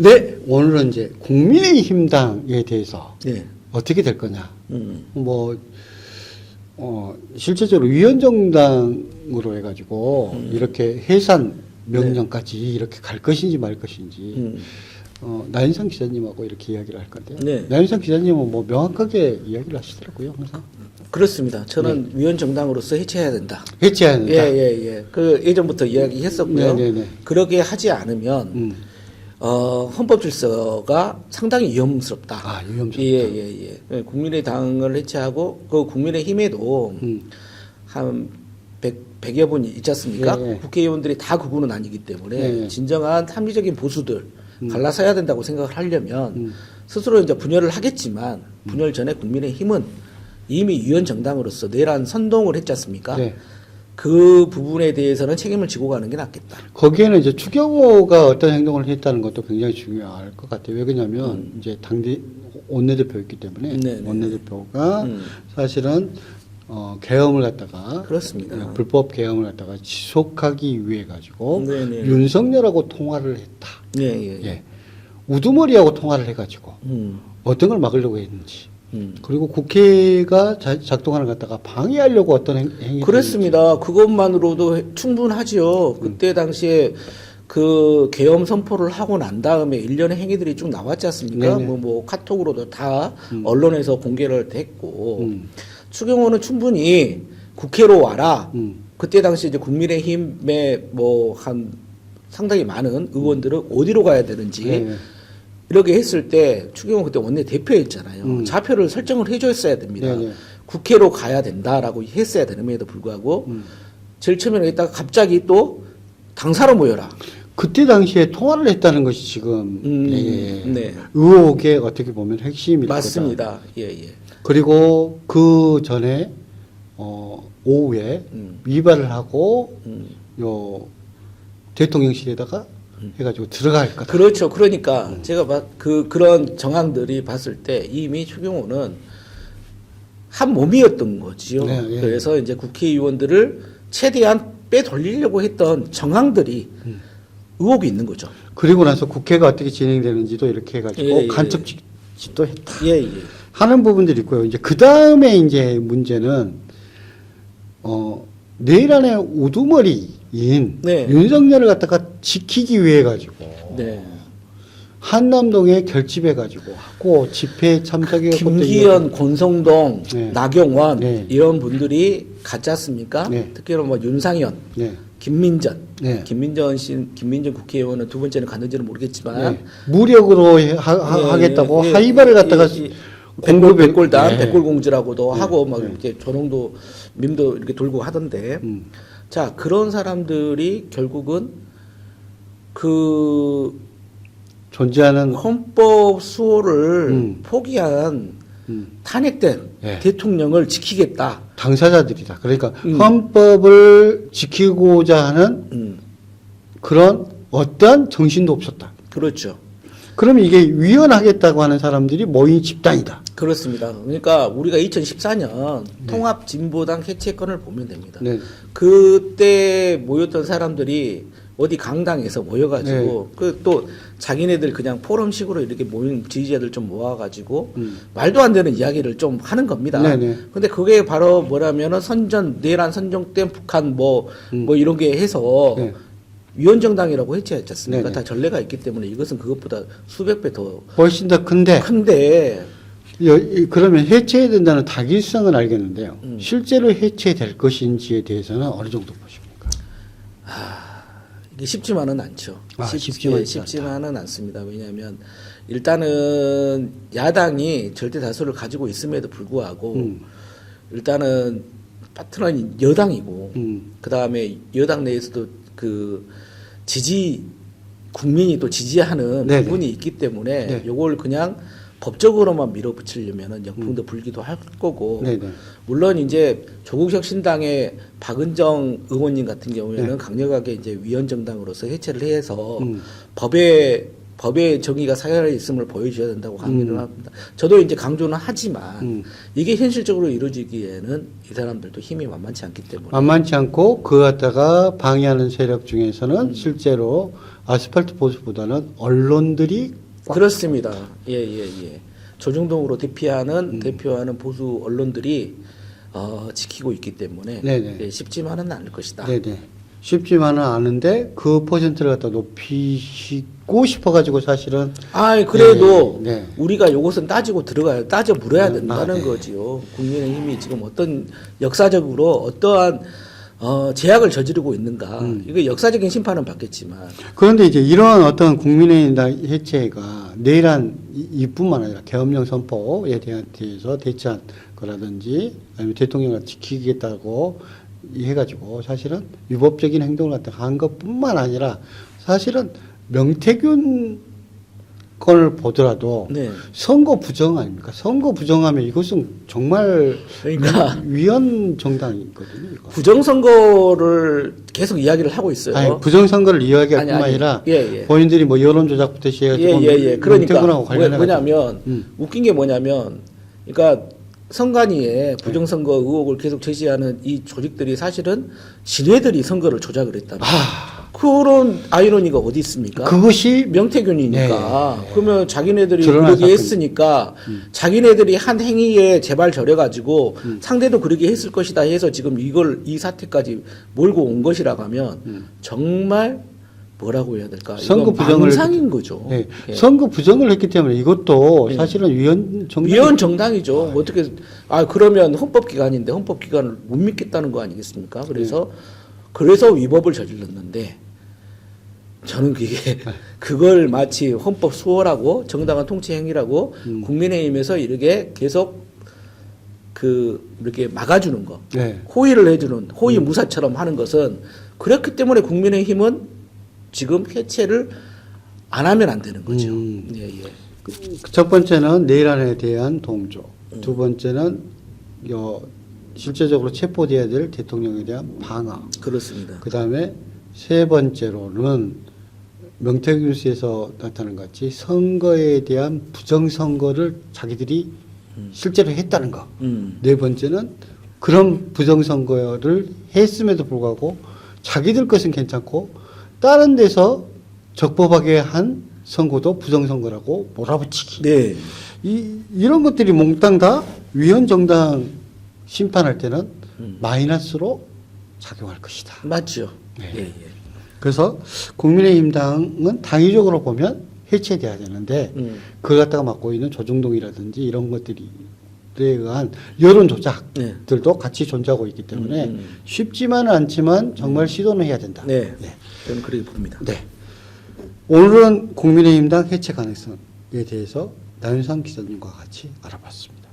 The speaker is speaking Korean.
네, 오늘은 이제 국민의힘당에 대해서 네. 어떻게 될 거냐. 실제적으로 위원정당으로 해가지고 이렇게 해산 명령까지 이렇게 갈 것인지 말 것인지 나윤상 기자님하고 이렇게 이야기를 할 건데요. 네. 나윤상 기자님은 뭐 명확하게 이야기를 하시더라고요, 항상. 그렇습니다. 저는 위원 정당으로서 해체해야 된다. 해체해야 된다. 예. 그 예전부터 이야기했었고요. 네네네. 그러게 하지 않으면 헌법 질서가 상당히 위험스럽다. 아, 위험스럽다. 예. 국민의당을 해체하고 그 국민의힘에도 한 100여 분 있지 않습니까? 예. 국회의원들이 다 그분은 아니기 때문에 예. 진정한 합리적인 보수들 갈라서야 된다고 생각을 하려면 스스로 이제 분열을 하겠지만 분열 전에 국민의힘은 이미 위원 정당으로서 내란 선동을 했지 않습니까? 네. 그 부분에 대해서는 책임을 지고 가는 게 낫겠다. 거기에는 이제 추경호가 어떤 행동을 했다는 것도 굉장히 중요할 것 같아요. 왜 그러냐면 이제 당대 원내대표였기 때문에 네네. 원내대표가 사실은 계엄을 갖다가 그렇습니다. 불법 계엄을 갖다가 지속하기 위해 가지고 네네. 윤석열하고 통화를 했다. 예. 예. 우두머리하고 통화를 해가지고 음. 어떤 걸 막으려고 했는지. 그리고 국회가 작동하는 것 갖다가 방해하려고 어떤 행위. 그렇습니다. 그것만으로도 충분하지요. 그때 당시에 그 계엄 선포를 하고 난 다음에 일련의 행위들이 쭉 나왔지 않습니까? 네네. 뭐 카톡으로도 다 언론에서 공개를 했고 추경호는 충분히 국회로 와라. 그때 당시 이제 국민의힘의 뭐 한 상당히 많은 의원들은 어디로 가야 되는지 네. 이렇게 했을 때 추경호 그때 원내 대표였잖아요. 좌표를 설정을 해줬어야 됩니다. 네네. 국회로 가야 된다라고 했어야 되는데도 불구하고 제일 처음에는 했다가 갑자기 또 당사로 모여라. 그때 당시에 통화를 했다는 것이 지금 네. 의혹의 어떻게 보면 핵심일 거다. 맞습니다. 예. 그리고 그 전에 오후에 위반을 하고 요 대통령실에다가 해가지고 들어갈 거다. 그렇죠. 그러니까 제가 그런 정황들이 봤을 때 이미 추경호는 한 몸이었던 거지요. 네, 예. 그래서 이제 국회의원들을 최대한 빼돌리려고 했던 정황들이 의혹이 있는 거죠. 그리고 나서 국회가 어떻게 진행되는지도 이렇게 해가지고 예. 간접 지도 했다. 예. 하는 부분들이 있고요. 이제 그 다음에 이제 문제는 내일 안에 우두머리인 네. 윤석열을 갖다가 지키기 위해 가지고 네. 한남동에 결집해 가지고 하고 집회에 참석해 김기현, 권성동, 네. 나경원 네. 이런 분들이 갔지 않습니까? 네. 특히나 뭐 윤상현, 네. 김민전, 네. 김민전 국회의원은 두 번째는 갔는지는 모르겠지만 네. 무력으로 하겠다고 예, 하이바를 갖다가 백골당, 네. 백골공주라고도 네. 하고 막 네. 이렇게 조롱도 밈도 이렇게 돌고 하던데 자 그런 사람들이 결국은 그 존재하는 헌법 수호를 포기한 탄핵된 네. 대통령을 지키겠다. 당사자들이다. 그러니까 헌법을 지키고자 하는 그런 어떠한 정신도 없었다. 그렇죠. 그러면 이게 위헌하겠다고 하는 사람들이 모인 집단이다. 그렇습니다. 그러니까 우리가 2014년 통합진보당 해체권을 보면 됩니다. 네. 그때 모였던 사람들이 어디 강당에서 모여가지고 네. 그 또 자기네들 그냥 포럼식으로 이렇게 모인 지지자들 좀 모아가지고 말도 안 되는 이야기를 좀 하는 겁니다. 네네. 근데 그게 바로 뭐라면은 내란 선정된 북한 뭐 이런 게 해서 네. 위원정당이라고 해체했지 않습니까? 네네. 다 전례가 있기 때문에 이것은 그것보다 수백 배 더 훨씬 더 큰데 그러면 해체해야 된다는 다기성은 알겠는데요. 실제로 해체될 것인지에 대해서는 어느 정도 보십니까? 이게 쉽지만은 않죠. 쉽지만은 않습니다. 왜냐하면 일단은 야당이 절대 다수를 가지고 있음에도 불구하고 일단은 파트너는 여당이고 그 다음에 여당 내에서도 그 국민이 또 지지하는 네네. 부분이 있기 때문에 네. 요걸 그냥 법적으로만 밀어붙이려면은 역풍도 불기도 할 거고 네네. 물론 이제 조국혁신당의 박은정 의원님 같은 경우에는 네. 강력하게 이제 위원정당으로서 해체를 해서 법에 법의 정의가 살아 있음을 보여줘야 된다고 강의를 합니다. 저도 이제 강조는 하지만 이게 현실적으로 이루어지기에는 이 사람들도 힘이 만만치 않기 때문에 만만치 않고 그거 갖다가 방해하는 세력 중에서는 실제로 아스팔트 보수보다는 언론들이 그렇습니다. 예. 조중동으로 대표하는 보수 언론들이 지키고 있기 때문에 네네. 쉽지만은 않을 것이다. 네네. 쉽지만은 않은데 그 퍼센트를 갖다 높이고 싶어가지고 사실은 그래도 네. 우리가 이것은 따져 물어야 된다는 네. 거지요. 국민의힘이 지금 어떤 역사적으로 어떠한 제약을 저지르고 있는가. 이거 역사적인 심판은 받겠지만. 그런데 이제 이런 어떤 국민의힘당 해체가 내일한 이뿐만 아니라 계엄령 선포에 대해서 대처한 거라든지 아니면 대통령을 지키겠다고 해가지고 사실은 위법적인 행동을 갖다 한 것뿐만 아니라 사실은 명태균 건을 보더라도 네. 선거 부정 아닙니까? 선거 부정하면 이것은 정말 그러니까 위헌 정당이거든요. 이거. 부정선거를 계속 이야기를 하고 있어요. 아니, 부정선거를 이야기할 뿐만 아니. 아니라 예. 본인들이 뭐 여론조작부터 시작해서 그러니까 명태균하고 관련해가지고 뭐냐면 웃긴 게 뭐냐면 그러니까 선관위에 부정선거 의혹을 계속 제시하는 이 조직들이 사실은 지네들이 선거를 조작을 했다. 그런 아이러니가 어디 있습니까? 그것이 명태균이니까. 네. 그러면 자기네들이 드러난 그러게 사건이- 했으니까 자기네들이 한 행위에 제발 저려가지고 상대도 그러게 했을 것이다 해서 지금 이 사태까지 몰고 온 것이라고 하면 정말 뭐라고 해야 될까? 선거 이건 부정을 망상인 거죠. 네. 예. 선거 부정을 했기 때문에 이것도 사실은 위헌 정당 위헌 정당이죠. 뭐 어떻게 그러면 헌법기관인데 헌법기관을 못 믿겠다는 거 아니겠습니까? 그래서 위법을 저질렀는데 저는 그걸 마치 헌법 수호라고 정당한 통치 행위라고 국민의힘에서 이렇게 계속 이렇게 막아주는 거, 네. 호의를 해주는 호의 무사처럼 하는 것은 그렇기 때문에 국민의힘은 지금 해체를 안 하면 안 되는 거죠. 예. 첫 번째는 내일 안에 대한 동조, 두 번째는 실제적으로 체포돼야 될 대통령에 대한 방어. 그렇습니다. 그 다음에 세 번째로는 명태균 씨에서 나타난 것 같이 선거에 대한 부정선거를 자기들이 실제로 했다는 거. 네 번째는 그런 부정선거를 했음에도 불구하고 자기들 것은 괜찮고 다른 데서 적법하게 한 선거도 부정선거라고 몰아붙이기. 네. 이런 것들이 몽땅 다 위헌 정당 심판할 때는 마이너스로 작용할 것이다. 맞죠. 네. 예. 그래서 국민의힘당은 당위적으로 보면 해체돼야 되는데 그걸 갖다가 맡고 있는 조중동이라든지 이런 것들에 의한 여론조작들도 같이 존재하고 있기 때문에 쉽지만은 않지만 정말 시도는 해야 된다. 네. 저는 그렇게 봅니다. 네. 오늘은 국민의힘당 해체 가능성에 대해서 나윤상 기자님과 같이 알아봤습니다.